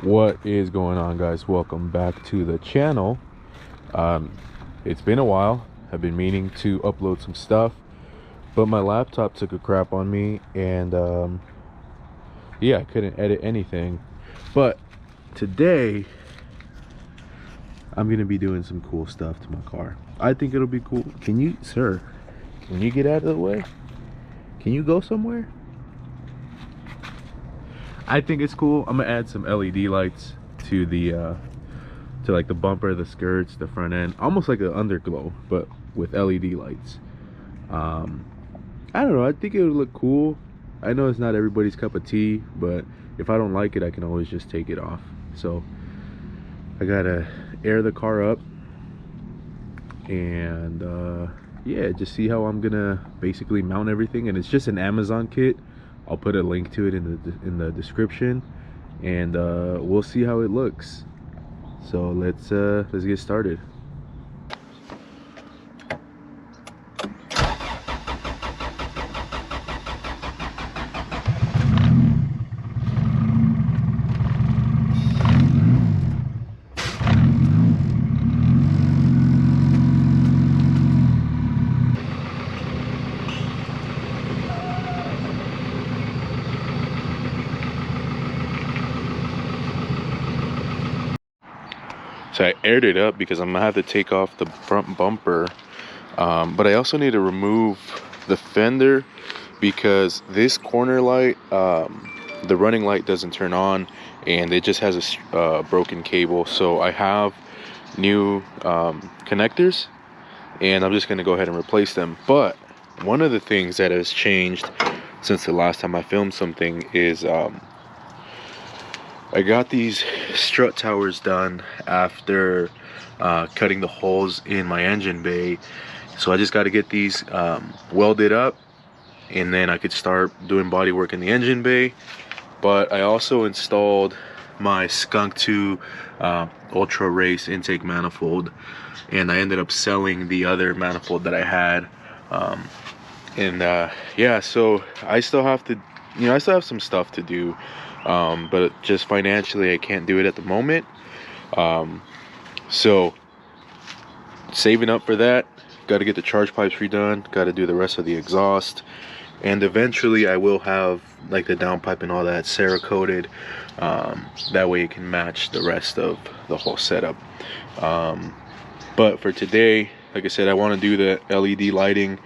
What is going on, guys? Welcome back to the channel. It's been a while. I've been meaning to upload some stuff, but my laptop took a crap on me, and yeah, I couldn't edit anything. But today I'm gonna be doing some cool stuff to my car. I think it'll be cool. Can you, sir, can you get out of the way? Can you go somewhere? I think it's cool. I'm gonna add some LED lights to the to like the bumper, the skirts, the front end, almost like an underglow, but with LED lights. I don't know, I think it would look cool. I know it's not everybody's cup of tea, but if I don't like it, I can always just take it off. So I gotta air the car up and yeah, just see how I'm gonna basically mount everything. And it's just an Amazon kit. I'll put a link to it in the description, and we'll see how it looks. So let's get started. So I aired it up because I'm gonna have to take off the front bumper, but I also need to remove the fender because this corner light, the running light doesn't turn on, and it just has a broken cable. So I have new connectors, and I'm just gonna go ahead and replace them. But one of the things that has changed since the last time I filmed something is I got these strut towers done after cutting the holes in my engine bay. So I just got to get these welded up, and then I could start doing body work in the engine bay. But I also installed my Skunk 2 Ultra Race intake manifold, and I ended up selling the other manifold that I had. Yeah, so I still have to, I still have some stuff to do. But just financially I can't do it at the moment, so saving up for that. Got to get the charge pipes redone, got to do the rest of the exhaust, and eventually I will have like the downpipe and all that Cerakoted, that way it can match the rest of the whole setup. But for today, like I said, I want to do the LED lighting,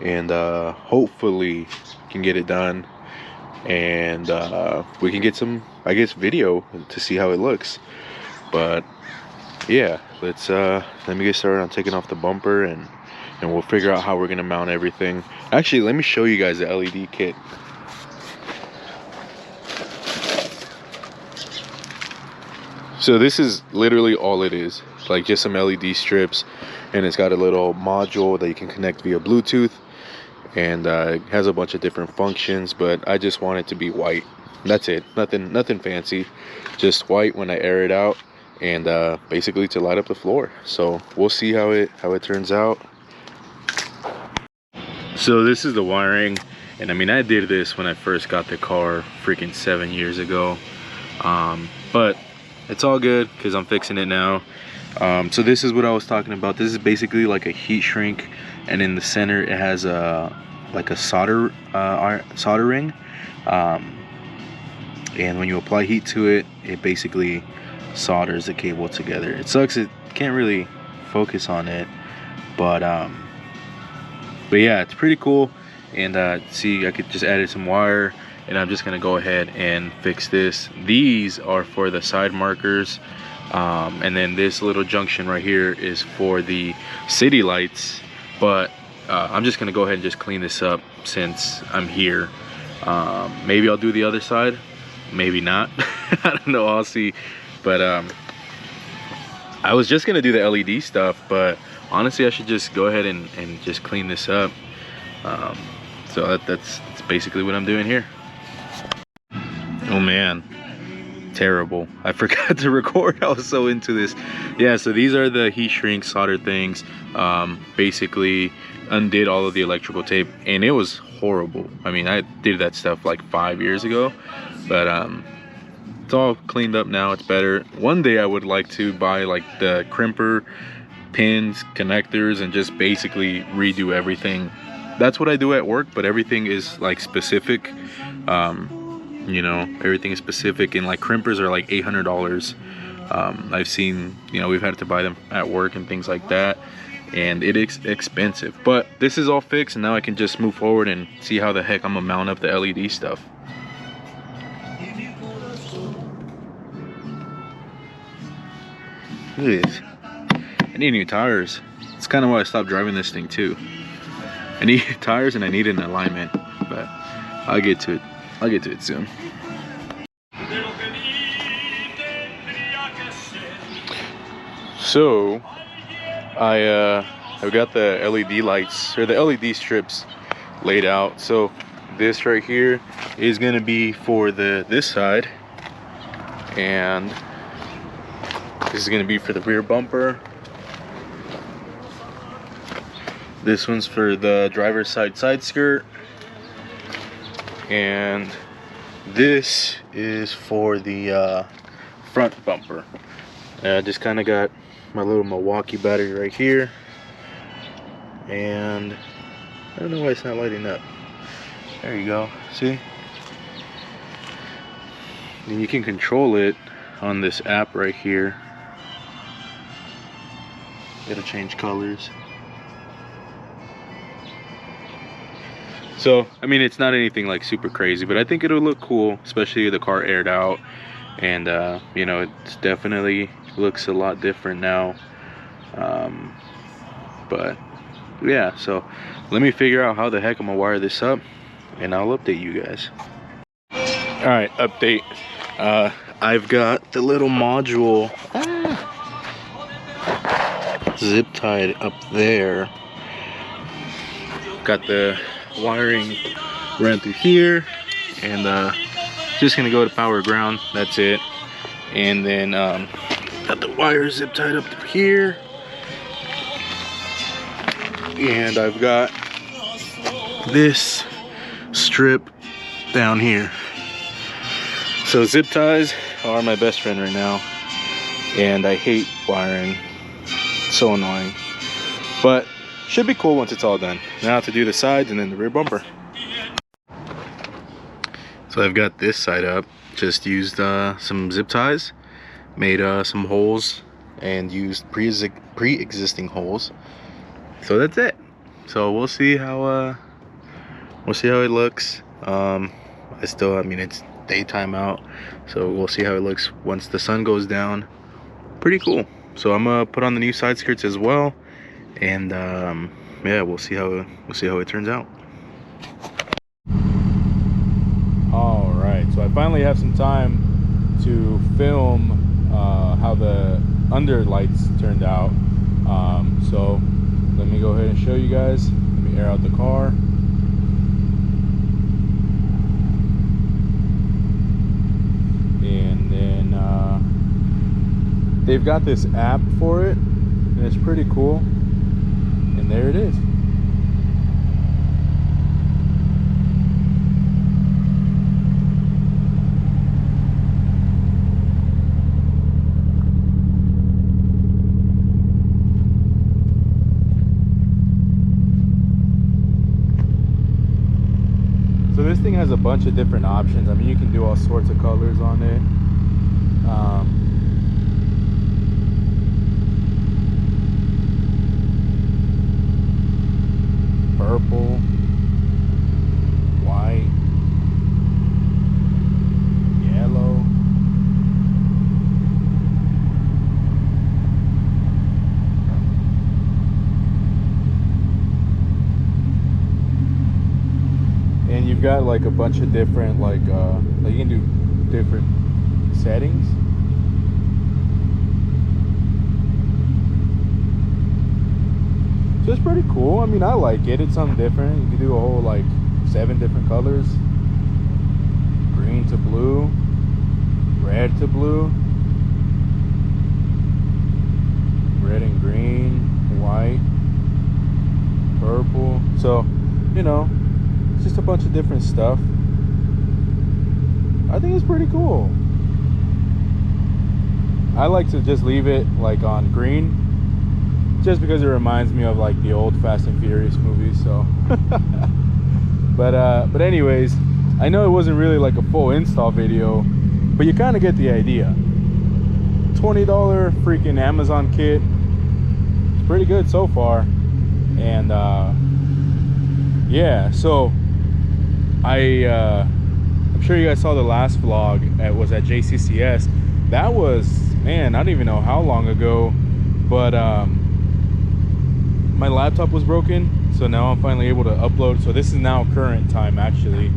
and hopefully can get it done, and we can get some, I guess, video to see how it looks. But yeah, let me get started on taking off the bumper, and we'll figure out how we're gonna mount everything. Actually, let me show you guys the LED kit. So this is literally all it is, like just some LED strips, and it's got a little module that you can connect via Bluetooth, and it has a bunch of different functions, but I just want it to be white. That's it. Nothing fancy, just white when I air it out, and basically to light up the floor. So we'll see how it turns out. So this is the wiring, and I mean, I did this when I first got the car freaking 7 years ago, but it's all good because I'm fixing it now. So this is what I was talking about. This is basically like a heat shrink, and in the center it has a like a solder ring, and when you apply heat to it, it basically solders the cable together. It sucks, it can't really focus on it, but yeah, it's pretty cool. And see, I could just add some wire, and I'm just gonna go ahead and fix this. These are for the side markers, and then this little junction right here is for the city lights. But I'm just gonna go ahead and just clean this up since I'm here. Maybe I'll do the other side, maybe not. I don't know, I'll see. But I was just gonna do the LED stuff, but honestly I should just go ahead and just clean this up. So that's basically what I'm doing here. Oh man, terrible, I forgot to record. I was so into this. Yeah, so these are the heat shrink solder things. Basically undid all of the electrical tape, and it was horrible. I mean, I did that stuff like 5 years ago, but it's all cleaned up now. It's better. One day I would like to buy like the crimper, pins, connectors, and just basically redo everything. That's what I do at work, but everything is like specific. You know, everything is specific, and like crimpers are like $800. I've seen, you know, we've had to buy them at work and things like that, and it is expensive. But this is all fixed, and now I can just move forward and see how the heck I'm gonna mount up the LED stuff. Look at this. I need new tires. It's kind of why I stopped driving this thing too. I need tires and I need an alignment, but I'll get to it. I'll get to it soon. So I've got the LED lights, or the LED strips, laid out. So this right here is gonna be for this side, and this is gonna be for the rear bumper. This one's for the driver's side skirt, and this is for the front bumper. I just kind of got my little Milwaukee battery right here, and I don't know why it's not lighting up. There you go, see? And you can control it on this app right here. It'll change colors. So, I mean, it's not anything like super crazy, but I think it'll look cool, especially with the car aired out. And, you know, it's definitely looks a lot different now. But, yeah, so let me figure out how the heck I'm gonna wire this up, and I'll update you guys. Alright, update. I've got the little module zip tied up there. Got the wiring ran through here, and just gonna go to power ground. That's it. And then got the wire zip tied up through here, and I've got this strip down here. So zip ties are my best friend right now, and I hate wiring. It's so annoying, but should be cool once it's all done. Now I have to do the sides and then the rear bumper. So I've got this side up. Just used some zip ties, made some holes, and used pre-existing holes. So that's it. So we'll see how it looks. I mean, it's daytime out, so we'll see how it looks once the sun goes down. Pretty cool. So I'm gonna put on the new side skirts as well. And yeah, we'll see how it turns out. All right, so I finally have some time to film how the under lights turned out. So let me go ahead and show you guys. Let me air out the car. And then they've got this app for it, and it's pretty cool. And there it is. So this thing has a bunch of different options. I mean, you can do all sorts of colors on it. Purple, white, yellow. And you've got like a bunch of different like you can do different settings. So it's pretty cool. I mean, I like it. It's something different. You can do a whole like 7 different colors. Green to blue, red to blue, red and green, white, purple. So, you know, it's just a bunch of different stuff. I think it's pretty cool. I like to just leave it like on green, just because it reminds me of like the old Fast and Furious movies. So but anyways, I know it wasn't really like a full install video, but you kind of get the idea. $20 freaking Amazon kit. It's pretty good so far. And yeah, so I'm sure you guys saw the last vlog. It was at JCCS. That was, man, I don't even know how long ago, but my laptop was broken, so now I'm finally able to upload. So this is now current time, actually.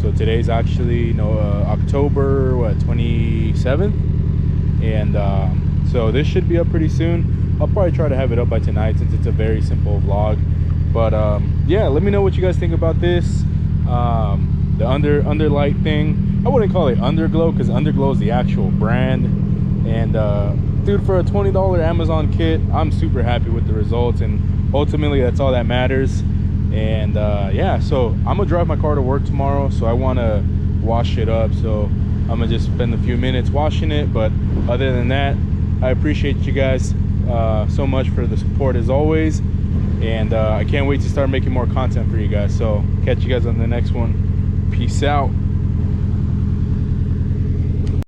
So today's actually October what, 27th, and so this should be up pretty soon. I'll probably try to have it up by tonight, since it's a very simple vlog. But yeah, let me know what you guys think about this. The underlight thing, I wouldn't call it Underglow, because Underglow is the actual brand. And dude, for a $20 Amazon kit, I'm super happy with the results, and ultimately that's all that matters. And yeah, so I'm gonna drive my car to work tomorrow, so I want to wash it up. So I'm gonna just spend a few minutes washing it. But other than that, I appreciate you guys so much for the support as always, and I can't wait to start making more content for you guys. So catch you guys on the next one. Peace out.